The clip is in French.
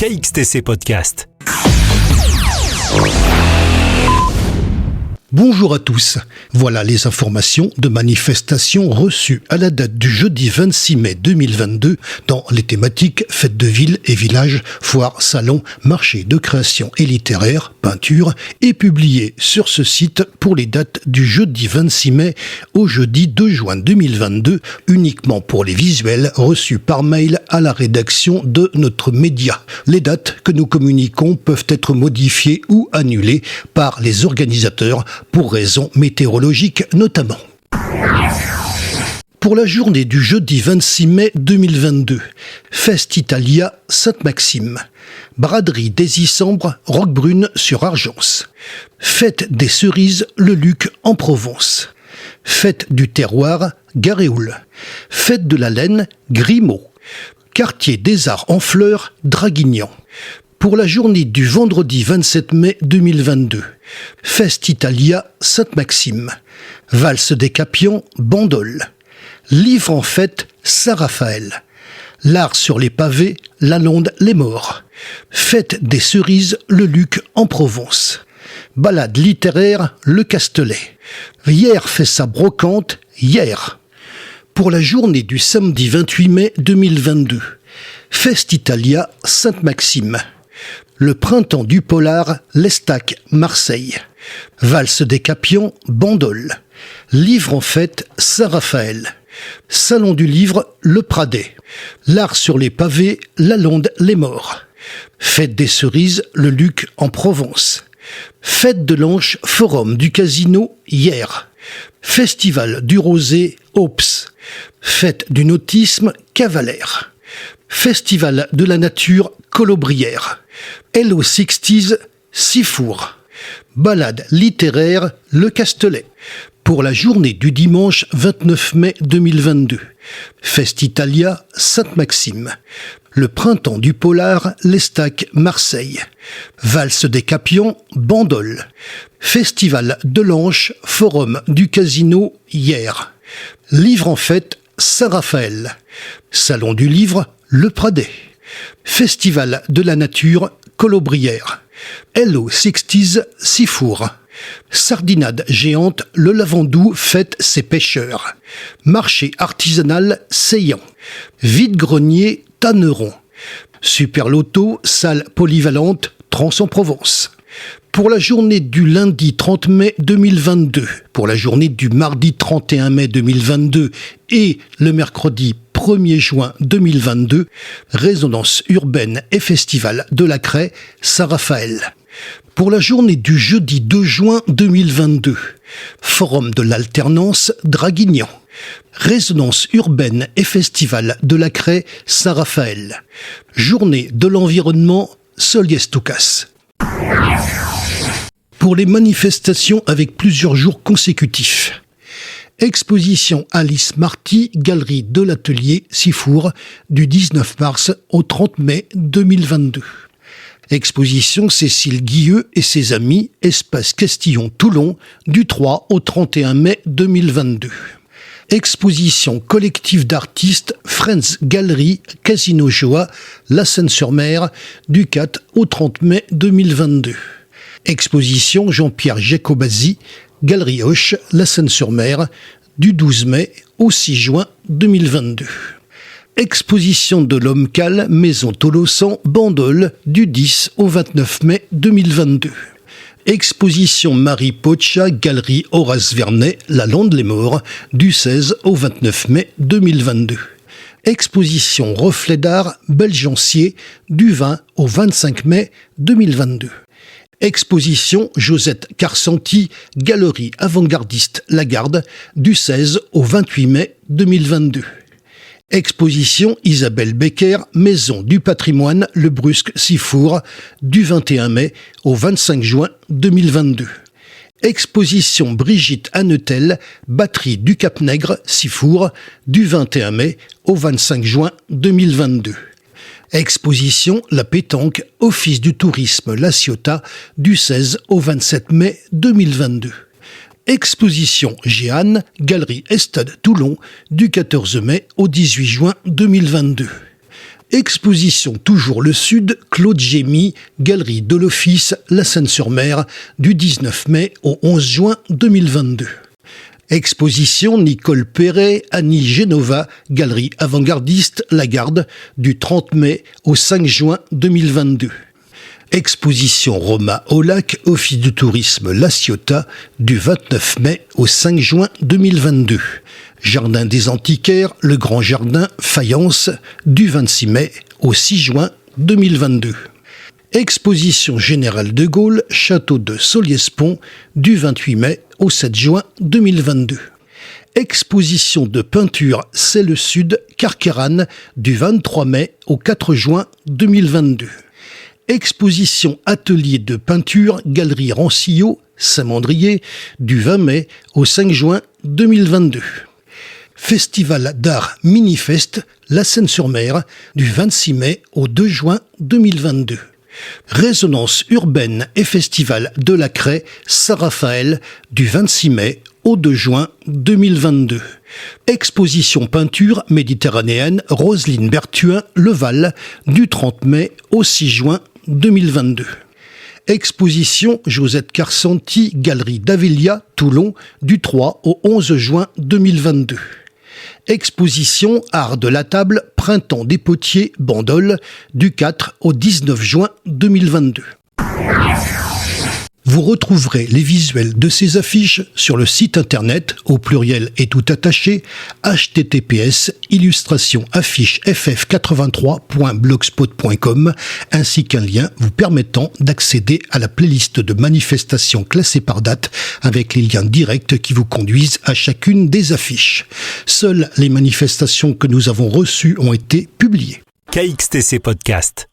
KXTC Podcast. Bonjour à tous, voilà les informations de manifestations reçues à la date du jeudi 26 mai 2022 dans les thématiques fêtes de ville et villages, foires, salons, marchés de création et littéraire, peinture et publiées sur ce site pour les dates du jeudi 26 mai au jeudi 2 juin 2022 uniquement pour les visuels reçus par mail à la rédaction de notre média. Les dates que nous communiquons peuvent être modifiées ou annulées par les organisateurs pour raisons météorologiques notamment. Pour la journée du jeudi 26 mai 2022, Fest Italia Sainte-Maxime, braderie des Isambres, Roquebrune sur Argence, fête des cerises Le Luc en Provence, fête du terroir Garéoul, fête de la laine Grimaud, quartier des arts en fleurs Draguignan. Pour la journée du vendredi 27 mai 2022, Fest Italia Sainte-Maxime, valse des Capions Bandol, livre en fête Saint-Raphaël, l'art sur les pavés Lalonde les Morts, fête des cerises Le Luc en Provence, balade littéraire Le Castelet, hier fait sa brocante hier. Pour la journée du samedi 28 mai 2022, Fest Italia Sainte-Maxime, le printemps du polar, l'Estac, Marseille. Valse des Capions, Bandol. Livre en fête, Saint-Raphaël. Salon du livre, Le Pradet. L'art sur les pavés, Lalonde, les Morts. Fête des cerises, Le Luc en Provence. Fête de l'Anche, Forum du Casino, hier. Festival du Rosé, Ops. Fête du Nautisme, Cavalère. Festival de la Nature, Colobrières. Hello 60s, Sifour. Balade littéraire, Le Castelet. Pour la journée du dimanche 29 mai 2022. Fest Italia Sainte-Maxime. Le printemps du polar, l'Estac, Marseille. Valse des Capions, Bandol. Festival de l'Anche, Forum du Casino, hier. Livre en fête, Saint-Raphaël. Salon du livre, Le Pradet. Festival de la Nature, Colobrières. Hello 60s, Sifour. Sardinade géante, Le Lavandou fête ses pêcheurs. Marché artisanal, Seillan. Vide-grenier, Tanneron. Super Loto, salle polyvalente, Trans-en-Provence. Pour la journée du lundi 30 mai 2022, pour la journée du mardi 31 mai 2022 et le mercredi 1er juin 2022, résonance urbaine et festival de la Craie, Saint-Raphaël. Pour la journée du jeudi 2 juin 2022, forum de l'alternance, Draguignan. Résonance urbaine et festival de la Craie, Saint-Raphaël. Journée de l'environnement, Soliestoukas. Pour les manifestations avec plusieurs jours consécutifs. Exposition Alice Marty, Galerie de l'Atelier, Sifour, du 19 mars au 30 mai 2022. Exposition Cécile Guilleux et ses amis, Espace Castillon-Toulon, du 3 au 31 mai 2022. Exposition collective d'artistes Friends Galerie, Casino Joie, La Seine-sur-Mer, du 4 au 30 mai 2022. Exposition Jean-Pierre Jacobazzi, Galerie Hoche, La Seine-sur-Mer, du 12 mai au 6 juin 2022. Exposition de l'Homme Cal, Maison Tolosan, Bandol, du 10 au 29 mai 2022. Exposition Marie Pocha, Galerie Horace Vernet, Lalonde les Morts, du 16 au 29 mai 2022. Exposition Reflet d'art, Belgencier, du 20 au 25 mai 2022. Exposition Josette Carsanti, Galerie avant-gardiste Lagarde, du 16 au 28 mai 2022. Exposition Isabelle Becker, Maison du patrimoine Le Brusque Sifour, du 21 mai au 25 juin 2022. Exposition Brigitte Annetel, Batterie du Cap-Nègre Sifour, du 21 mai au 25 juin 2022. Exposition La Pétanque, Office du tourisme La Ciotat, du 16 au 27 mai 2022. Exposition Jeanne, Galerie Estade Toulon, du 14 mai au 18 juin 2022. Exposition toujours le Sud, Claude Gémy, Galerie de l'Office, La Seine-sur-Mer, du 19 mai au 11 juin 2022. Exposition Nicole Perret, Annie Genova, Galerie avant-gardiste La Garde, du 30 mai au 5 juin 2022. Exposition Roma Olac, Office du tourisme La Ciotat, du 29 mai au 5 juin 2022. Jardin des Antiquaires, Le Grand Jardin, Fayence, du 26 mai au 6 juin 2022. Exposition Général de Gaulle, Château de Solliès-Pont, du 28 mai au 7 juin 2022. Exposition de peinture C'est le Sud, Carqueiranne, du 23 mai au 4 juin 2022. Exposition Atelier de peinture, Galerie Rancillot, Saint-Mandrier, du 20 mai au 5 juin 2022. Festival d'art Minifest, La Seine-sur-Mer, du 26 mai au 2 juin 2022. Résonance urbaine et festival de la Craie, Saint-Raphaël, du 26 mai au 2 juin 2022. Exposition peinture méditerranéenne Roselyne Berthuin, Le Val, du 30 mai au 6 juin 2022. Exposition Josette Carsanti, Galerie d'Avelia, Toulon, du 3 au 11 juin 2022. Exposition Art de la table, Printemps des potiers, Bandol, du 4 au 19 juin 2022. Vous retrouverez les visuels de ces affiches sur le site internet, au pluriel et tout attaché, https://afficheff83.blogspot.com, ainsi qu'un lien vous permettant d'accéder à la playlist de manifestations classées par date avec les liens directs qui vous conduisent à chacune des affiches. Seules les manifestations que nous avons reçues ont été publiées. KXTC Podcast.